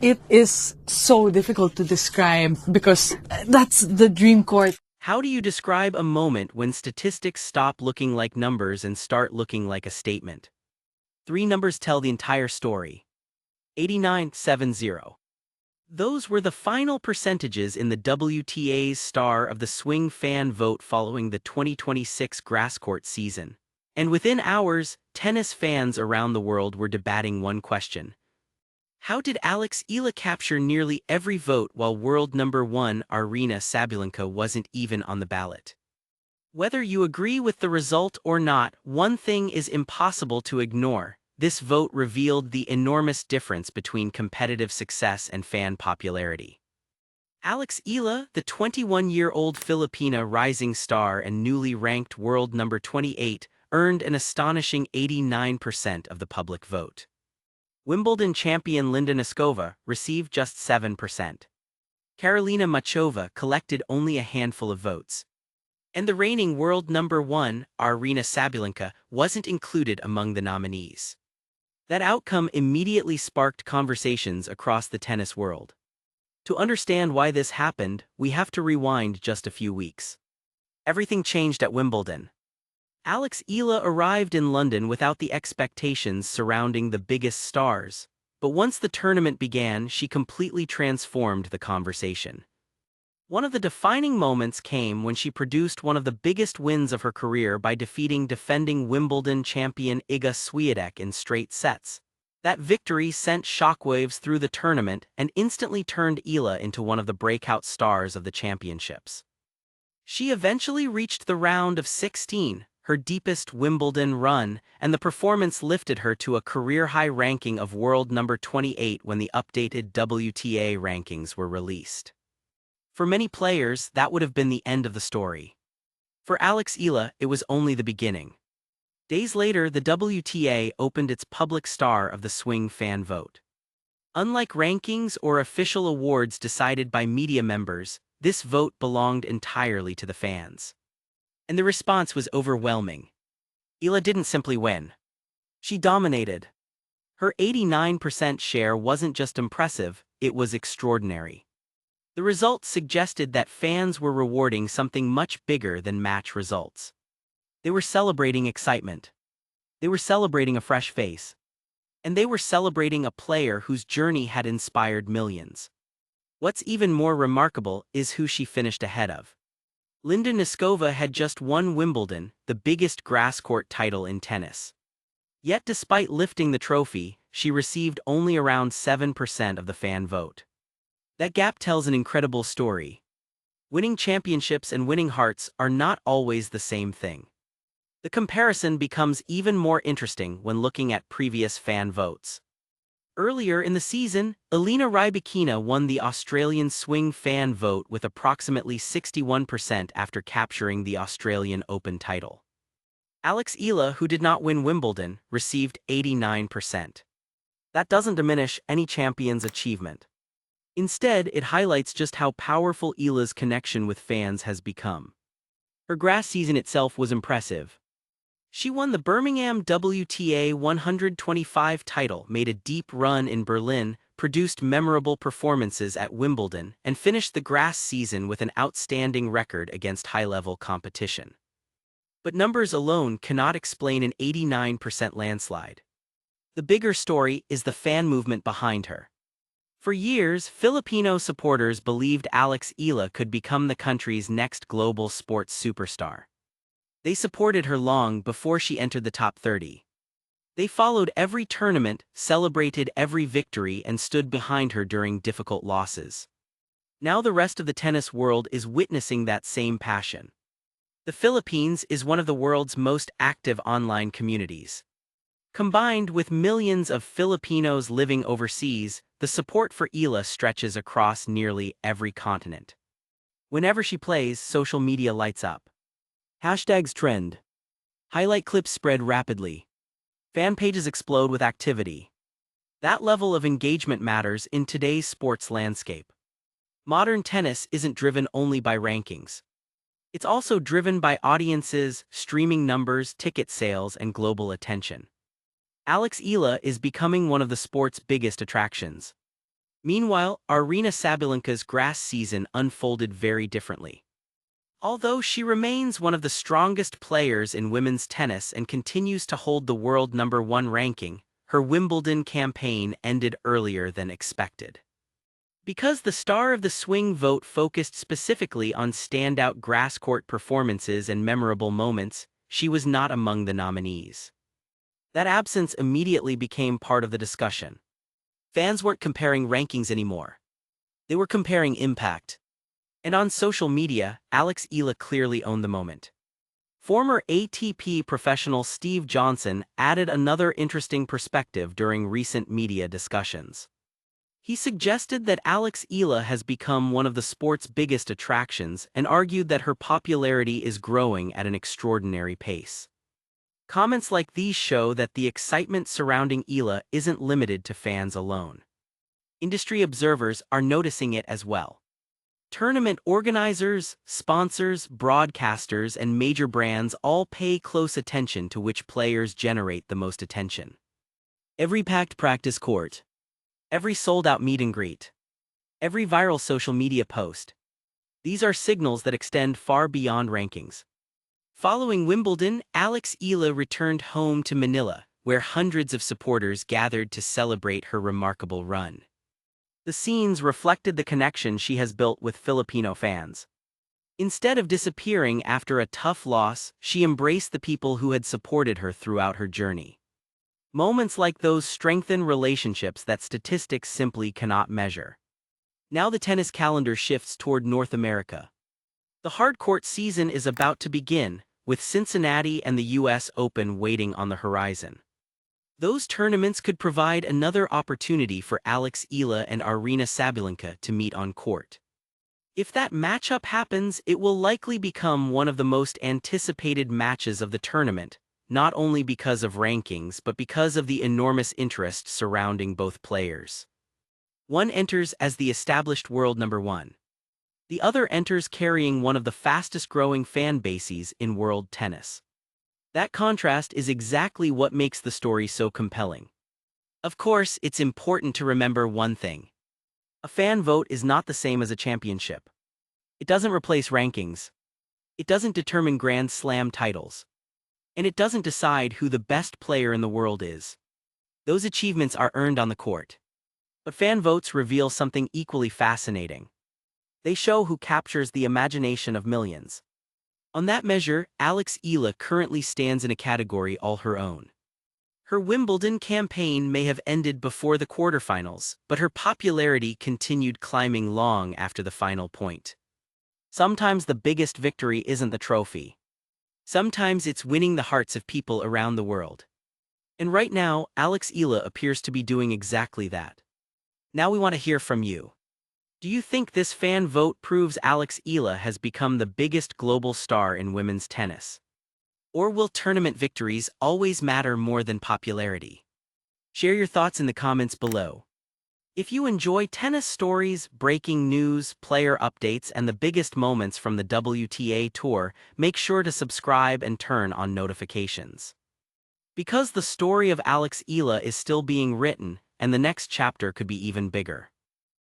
It is so difficult to describe because that's the dream court. How do you describe a moment when statistics stop looking like numbers and start looking like a statement? Three numbers tell the entire story. 89-70. Those were the final percentages in the WTA's Star of the Swing fan vote following the 2026 grass court season. And within hours, tennis fans around the world were debating one question. How did Eala capture nearly every vote while world number one Aryna Sabalenka wasn't even on the ballot? Whether you agree with the result or not, one thing is impossible to ignore. This vote revealed the enormous difference between competitive success and fan popularity. Eala, the 21-year-old Filipina rising star and newly ranked world number 28, earned an astonishing 89% of the public vote. Wimbledon champion Linda Noskova received just 7%. Karolina Machova collected only a handful of votes. And the reigning world number one, Aryna Sabalenka, wasn't included among the nominees. That outcome immediately sparked conversations across the tennis world. To understand why this happened, we have to rewind just a few weeks. Everything changed at Wimbledon. Eala arrived in London without the expectations surrounding the biggest stars, but once the tournament began, she completely transformed the conversation. One of the defining moments came when she produced one of the biggest wins of her career by defeating defending Wimbledon champion Iga Swiatek in straight sets. That victory sent shockwaves through the tournament and instantly turned Eala into one of the breakout stars of the championships. She eventually reached the round of 16, her deepest Wimbledon run, and the performance lifted her to a career-high ranking of world number 28 when the updated WTA rankings were released. For many players, that would have been the end of the story. For Eala, it was only the beginning. Days later, the WTA opened its public Star of the Swing fan vote. Unlike rankings or official awards decided by media members, this vote belonged entirely to the fans. And the response was overwhelming. Eala didn't simply win. She dominated. Her 89% share wasn't just impressive, it was extraordinary. The results suggested that fans were rewarding something much bigger than match results. They were celebrating excitement. They were celebrating a fresh face. And they were celebrating a player whose journey had inspired millions. What's even more remarkable is who she finished ahead of. Linda Noskova had just won Wimbledon, the biggest grass court title in tennis. Yet despite lifting the trophy, she received only around 7% of the fan vote. That gap tells an incredible story. Winning championships and winning hearts are not always the same thing. The comparison becomes even more interesting when looking at previous fan votes. Earlier in the season, Elina Rybakina won the Australian swing fan vote with approximately 61% after capturing the Australian Open title. Eala, who did not win Wimbledon, received 89%. That doesn't diminish any champion's achievement. Instead, it highlights just how powerful Eala's connection with fans has become. Her grass season itself was impressive. She won the Birmingham WTA 125 title, made a deep run in Berlin, produced memorable performances at Wimbledon, and finished the grass season with an outstanding record against high-level competition. But numbers alone cannot explain an 89% landslide. The bigger story is the fan movement behind her. For years, Filipino supporters believed Eala could become the country's next global sports superstar. They supported her long before she entered the top 30. They followed every tournament, celebrated every victory, and stood behind her during difficult losses. Now the rest of the tennis world is witnessing that same passion. The Philippines is one of the world's most active online communities. Combined with millions of Filipinos living overseas, the support for Eala stretches across nearly every continent. Whenever she plays, social media lights up. Hashtags trend. Highlight clips spread rapidly. Fan pages explode with activity. That level of engagement matters in today's sports landscape. Modern tennis isn't driven only by rankings. It's also driven by audiences, streaming numbers, ticket sales, and global attention. Eala is becoming one of the sport's biggest attractions. Meanwhile, Aryna Sabalenka's grass season unfolded very differently. Although she remains one of the strongest players in women's tennis and continues to hold the world #1 ranking, her Wimbledon campaign ended earlier than expected. Because the star of the swing vote focused specifically on standout grass court performances and memorable moments, she was not among the nominees. That absence immediately became part of the discussion. Fans weren't comparing rankings anymore. They were comparing impact. And on social media, Eala clearly owned the moment. Former ATP professional Steve Johnson added another interesting perspective during recent media discussions. He suggested that Eala has become one of the sport's biggest attractions and argued that her popularity is growing at an extraordinary pace. Comments like these show that the excitement surrounding Eala isn't limited to fans alone. Industry observers are noticing it as well. Tournament organizers, sponsors, broadcasters, and major brands all pay close attention to which players generate the most attention. Every packed practice court, every sold-out meet and greet, every viral social media post. These are signals that extend far beyond rankings. Following Wimbledon, Eala returned home to Manila, where hundreds of supporters gathered to celebrate her remarkable run. The scenes reflected the connection she has built with Filipino fans. Instead of disappearing after a tough loss, she embraced the people who had supported her throughout her journey. Moments like those strengthen relationships that statistics simply cannot measure. Now the tennis calendar shifts toward North America. The hardcourt season is about to begin, with Cincinnati and the U.S. Open waiting on the horizon. Those tournaments could provide another opportunity for Eala and Aryna Sabalenka to meet on court. If that matchup happens, it will likely become one of the most anticipated matches of the tournament, not only because of rankings but because of the enormous interest surrounding both players. One enters as the established world #1. The other enters carrying one of the fastest-growing fan bases in world tennis. That contrast is exactly what makes the story so compelling. Of course, it's important to remember one thing. A fan vote is not the same as a championship. It doesn't replace rankings. It doesn't determine Grand Slam titles. And it doesn't decide who the best player in the world is. Those achievements are earned on the court. But fan votes reveal something equally fascinating. They show who captures the imagination of millions. On that measure, Eala currently stands in a category all her own. Her Wimbledon campaign may have ended before the quarterfinals, but her popularity continued climbing long after the final point. Sometimes the biggest victory isn't the trophy. Sometimes it's winning the hearts of people around the world. And right now, Eala appears to be doing exactly that. Now we want to hear from you. Do you think this fan vote proves Eala has become the biggest global star in women's tennis? Or will tournament victories always matter more than popularity? Share your thoughts in the comments below. If you enjoy tennis stories, breaking news, player updates, and the biggest moments from the WTA Tour, make sure to subscribe and turn on notifications. Because the story of Eala is still being written, and the next chapter could be even bigger.